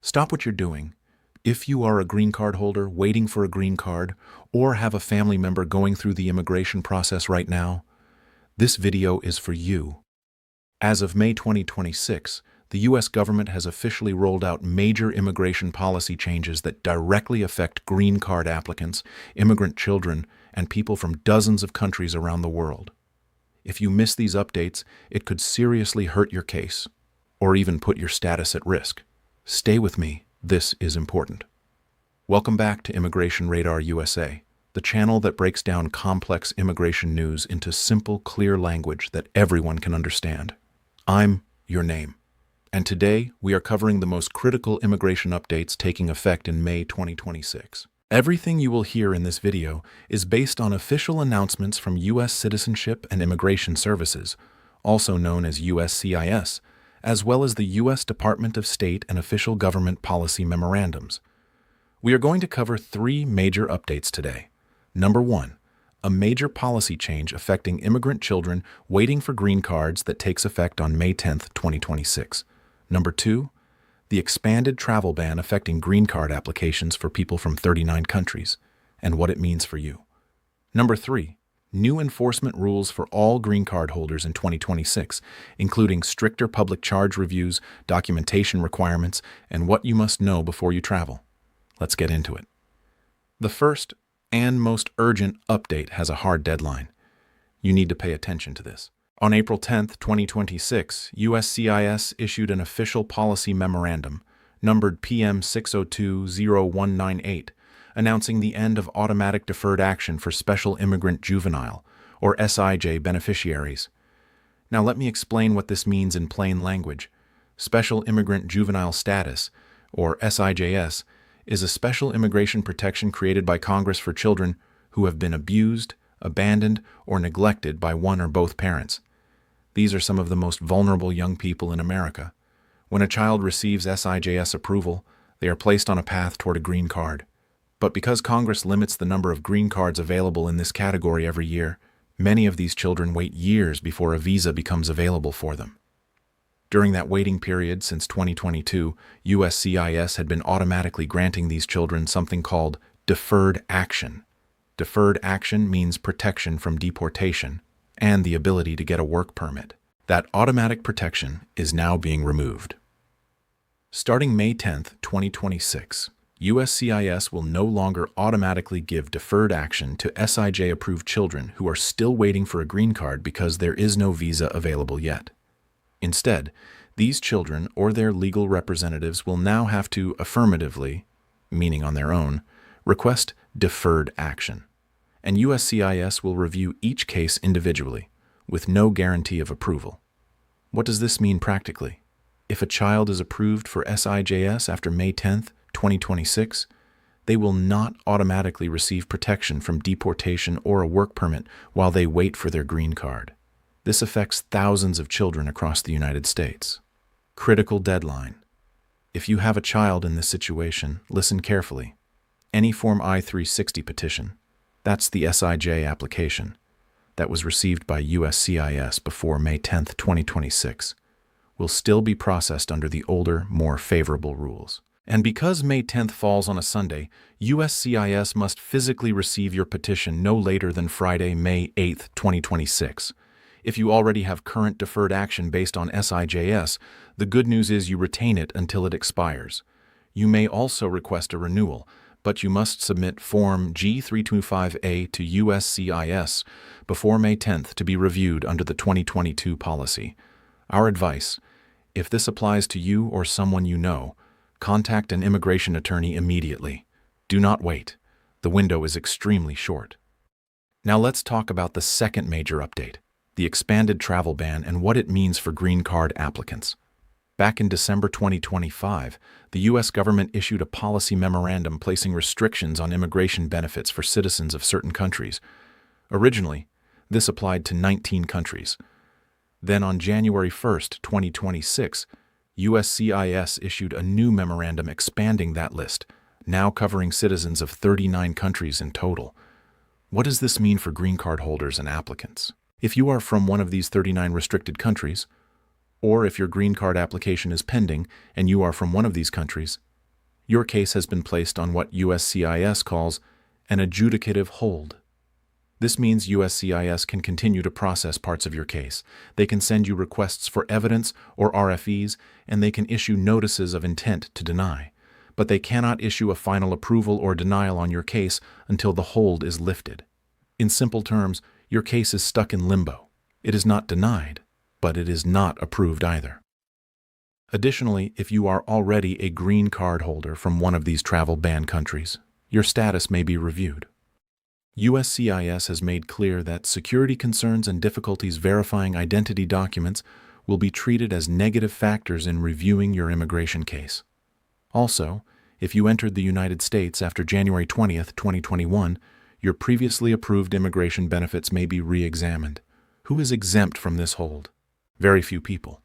Stop what you're doing. If you are a green card holder waiting for a green card or have a family member going through the immigration process right now, this video is for you. As of May 2026, the U.S. government has officially rolled out major immigration policy changes that directly affect green card applicants, immigrant children, and people from dozens of countries around the world. If you miss these updates, it could seriously hurt your case, or even put your status at risk. Stay with me, this is important. Welcome back to Immigration Radar USA, the channel that breaks down complex immigration news into simple, clear language that everyone can understand. I'm your name. And today, we are covering the most critical immigration updates taking effect in May 2026. Everything you will hear in this video is based on official announcements from U.S. Citizenship and Immigration Services, also known as USCIS, as well as the U.S. Department of State and official government policy memorandums. We are going to cover three major updates today. Number one, a major policy change affecting immigrant children waiting for green cards that takes effect on May 10, 2026. Number two, the expanded travel ban affecting green card applications for people from 39 countries, and what it means for you. Number three, new enforcement rules for all green card holders in 2026, including stricter public charge reviews, documentation requirements, and what you must know before you travel. Let's get into it. The first and most urgent update has a hard deadline. You need to pay attention to this. On April 10, 2026, USCIS issued an official policy memorandum, numbered PM-602-0198, announcing the end of automatic deferred action for Special Immigrant Juvenile, or SIJ beneficiaries. Now let me explain what this means in plain language. Special Immigrant Juvenile Status, or SIJS, is a special immigration protection created by Congress for children who have been abused, abandoned, or neglected by one or both parents. These are some of the most vulnerable young people in America. When a child receives SIJS approval, they are placed on a path toward a green card. But because Congress limits the number of green cards available in this category every year, many of these children wait years before a visa becomes available for them. During that waiting period since 2022, USCIS had been automatically granting these children something called deferred action. Deferred action means protection from deportation and the ability to get a work permit. That automatic protection is now being removed. Starting May 10, 2026, USCIS will no longer automatically give deferred action to SIJ-approved children who are still waiting for a green card because there is no visa available yet. Instead, these children or their legal representatives will now have to affirmatively, meaning on their own, request deferred action. And USCIS will review each case individually, with no guarantee of approval. What does this mean practically? If a child is approved for SIJS after May 10, 2026, they will not automatically receive protection from deportation or a work permit while they wait for their green card. This affects thousands of children across the United States. Critical deadline. If you have a child in this situation, listen carefully. Any Form I-360 petition, that's the SIJ application, that was received by USCIS before May 10, 2026, will still be processed under the older, more favorable rules. And because May 10th falls on a Sunday, USCIS must physically receive your petition no later than Friday, May 8, 2026. If you already have current deferred action based on SIJS, the good news is you retain it until it expires. You may also request a renewal, but you must submit Form G325A to USCIS before May 10th to be reviewed under the 2022 policy. Our advice: if this applies to you or someone you know, contact an immigration attorney immediately. Do not wait. The window is extremely short. Now let's talk about the second major update, the expanded travel ban and what it means for green card applicants. Back in December 2025, the U.S. government issued a policy memorandum placing restrictions on immigration benefits for citizens of certain countries. Originally, this applied to 19 countries. Then on January 1, 2026, USCIS issued a new memorandum expanding that list, now covering citizens of 39 countries in total. What does this mean for green card holders and applicants? If you are from one of these 39 restricted countries, or if your green card application is pending and you are from one of these countries, Your case has been placed on what USCIS calls an adjudicative hold. This means USCIS can continue to process parts of your case. They can send you requests for evidence or RFEs, and they can issue notices of intent to deny. But they cannot issue a final approval or denial on your case until the hold is lifted. In simple terms, your case is stuck in limbo. It is not denied, but it is not approved either. Additionally, if you are already a green card holder from one of these travel ban countries, your status may be reviewed. USCIS has made clear that security concerns and difficulties verifying identity documents will be treated as negative factors in reviewing your immigration case. Also, if you entered the United States after January 20th, 2021, your previously approved immigration benefits may be re-examined. Who is exempt from this hold? Very few people.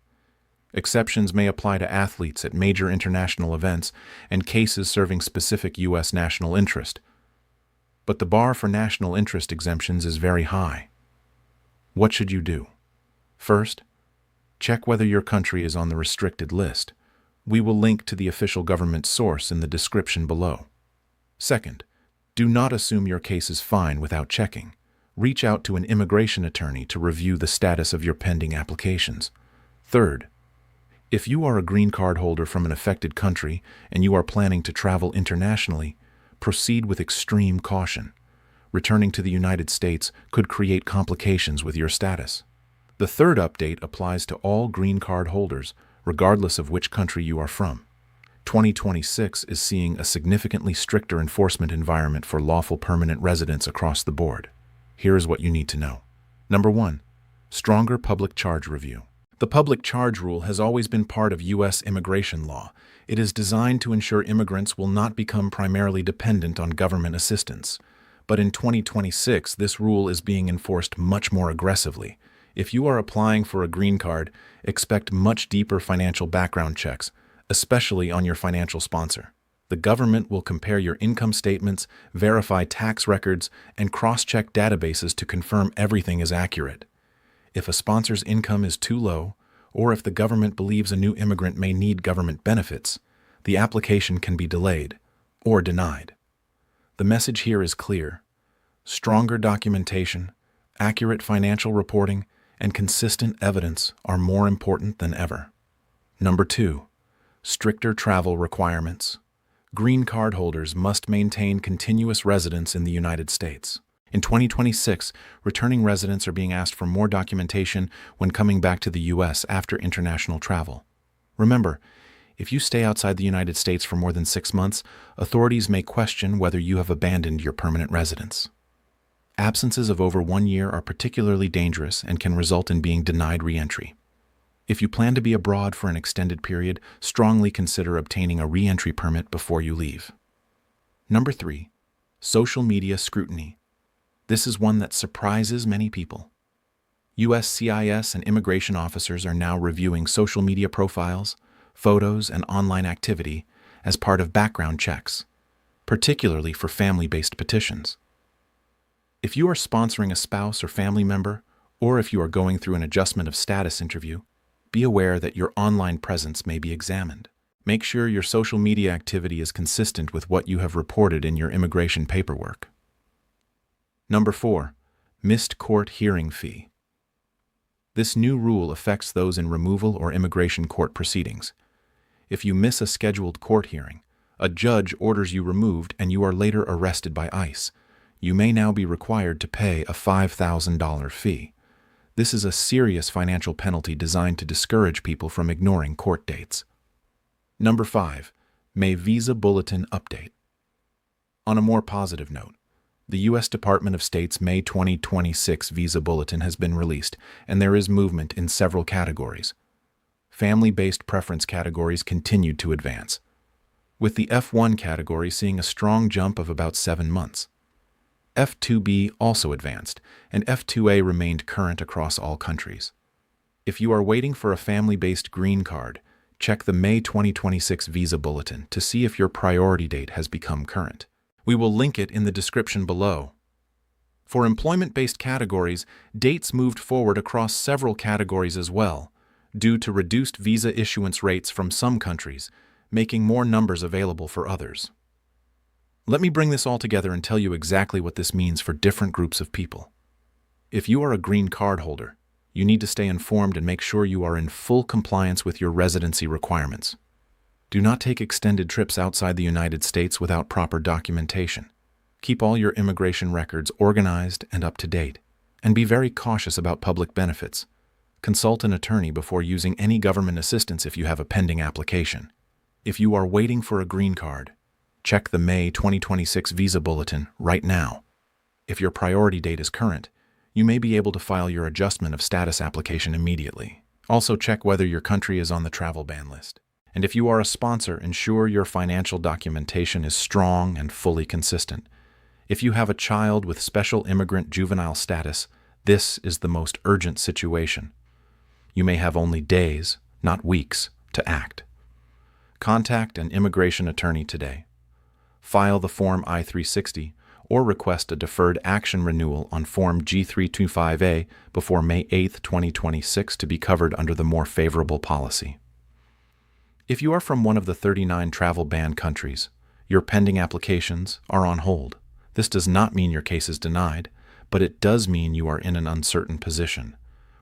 Exceptions may apply to athletes at major international events and cases serving specific U.S. national interest. But the bar for national interest exemptions is very high. What should you do? First, check whether your country is on the restricted list. We will link to the official government source in the description below. Second, do not assume your case is fine without checking. Reach out to an immigration attorney to review the status of your pending applications. Third, if you are a green card holder from an affected country and you are planning to travel internationally, proceed with extreme caution. Returning to the United States could create complications with your status. The third update applies to all green card holders, regardless of which country you are from. 2026 is seeing a significantly stricter enforcement environment for lawful permanent residents across the board. Here is what you need to know. Number 1. Stronger public charge review. The public charge rule has always been part of U.S. immigration law. It is designed to ensure immigrants will not become primarily dependent on government assistance. But in 2026, this rule is being enforced much more aggressively. If you are applying for a green card, expect much deeper financial background checks, especially on your financial sponsor. The government will compare your income statements, verify tax records, and cross-check databases to confirm everything is accurate. If a sponsor's income is too low, or if the government believes a new immigrant may need government benefits, the application can be delayed or denied. The message here is clear. Stronger documentation, accurate financial reporting, and consistent evidence are more important than ever. Number 2. Stricter travel requirements. Green card holders must maintain continuous residence in the United States. In 2026, returning residents are being asked for more documentation when coming back to the U.S. after international travel. Remember, if you stay outside the United States for more than 6 months, authorities may question whether you have abandoned your permanent residence. Absences of over 1 year are particularly dangerous and can result in being denied re-entry. If you plan to be abroad for an extended period, strongly consider obtaining a re-entry permit before you leave. Number 3. Social media scrutiny. This is one that surprises many people. USCIS and immigration officers are now reviewing social media profiles, photos, and online activity as part of background checks, particularly for family-based petitions. If you are sponsoring a spouse or family member, or if you are going through an adjustment of status interview, be aware that your online presence may be examined. Make sure your social media activity is consistent with what you have reported in your immigration paperwork. Number 4. Missed court hearing fee. This new rule affects those in removal or immigration court proceedings. If you miss a scheduled court hearing, a judge orders you removed and you are later arrested by ICE, you may now be required to pay a $5,000 fee. This is a serious financial penalty designed to discourage people from ignoring court dates. Number 5. May Visa Bulletin update. On a more positive note, the U.S. Department of State's May 2026 Visa Bulletin has been released, and there is movement in several categories. Family-based preference categories continued to advance, with the F1 category seeing a strong jump of about 7 months. F2B also advanced, and F2A remained current across all countries. If you are waiting for a family-based green card, check the May 2026 Visa Bulletin to see if your priority date has become current. We will link it in the description below. For employment-based categories, dates moved forward across several categories as well. Due to reduced visa issuance rates from some countries, making more numbers available for others. Let me bring this all together and tell you exactly what this means for different groups of people. If you are a green card holder, you need to stay informed and make sure you are in full compliance with your residency requirements. Do not take extended trips outside the United States without proper documentation. Keep all your immigration records organized and up to date, and be very cautious about public benefits. Consult an attorney before using any government assistance if you have a pending application. If you are waiting for a green card, check the May 2026 Visa Bulletin right now. If your priority date is current, you may be able to file your adjustment of status application immediately. Also check whether your country is on the travel ban list. And if you are a sponsor, ensure your financial documentation is strong and fully consistent. If you have a child with Special Immigrant Juvenile status, this is the most urgent situation. You may have only days, not weeks, to act. Contact an immigration attorney today. File the Form I-360 or request a deferred action renewal on Form G325A before May 8, 2026 to be covered under the more favorable policy. If you are from one of the 39 travel ban countries, your pending applications are on hold. This does not mean your case is denied, but it does mean you are in an uncertain position.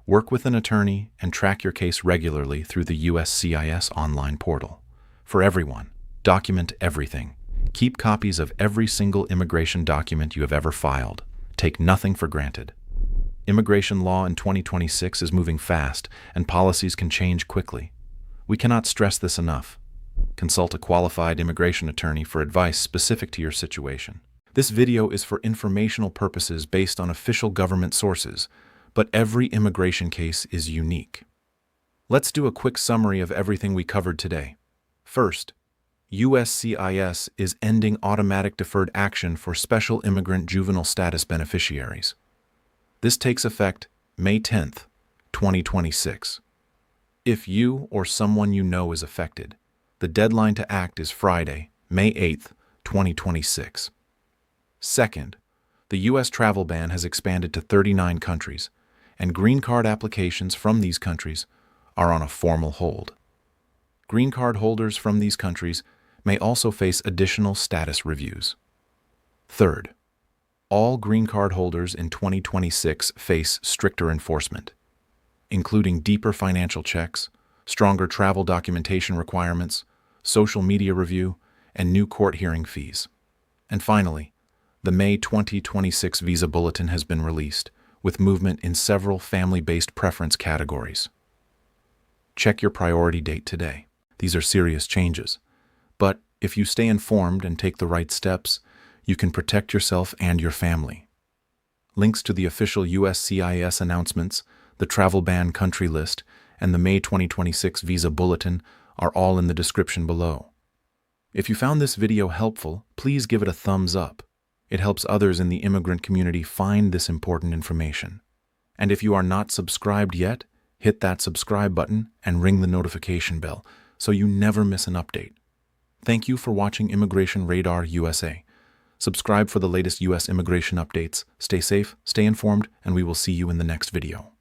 Work with an attorney and track your case regularly through the USCIS online portal. For everyone, document everything. Keep copies of every single immigration document you have ever filed. Take nothing for granted. Immigration law in 2026 is moving fast, and policies can change quickly. We cannot stress this enough. Consult a qualified immigration attorney for advice specific to your situation. This video is for informational purposes based on official government sources, but every immigration case is unique. Let's do a quick summary of everything we covered today. First, USCIS is ending automatic deferred action for Special Immigrant Juvenile status beneficiaries. This takes effect May 10, 2026. If you or someone you know is affected, the deadline to act is Friday, May 8, 2026. Second, the U.S. travel ban has expanded to 39 countries, and green card applications from these countries are on a formal hold. Green card holders from these countries may also face additional status reviews. Third, all green card holders in 2026 face stricter enforcement, including deeper financial checks, stronger travel documentation requirements, social media review, and new court hearing fees. And finally, the May 2026 Visa Bulletin has been released, with movement in several family-based preference categories. Check your priority date today. These are serious changes, but if you stay informed and take the right steps, you can protect yourself and your family. Links to the official USCIS announcements, the travel ban country list, and the May 2026 Visa Bulletin are all in the description below. If you found this video helpful, please give it a thumbs up. It helps others in the immigrant community find this important information. And if you are not subscribed yet, hit that subscribe button and ring the notification bell so you never miss an update. Thank you for watching Immigration Radar USA. Subscribe for the latest U.S. immigration updates. Stay safe, stay informed, and we will see you in the next video.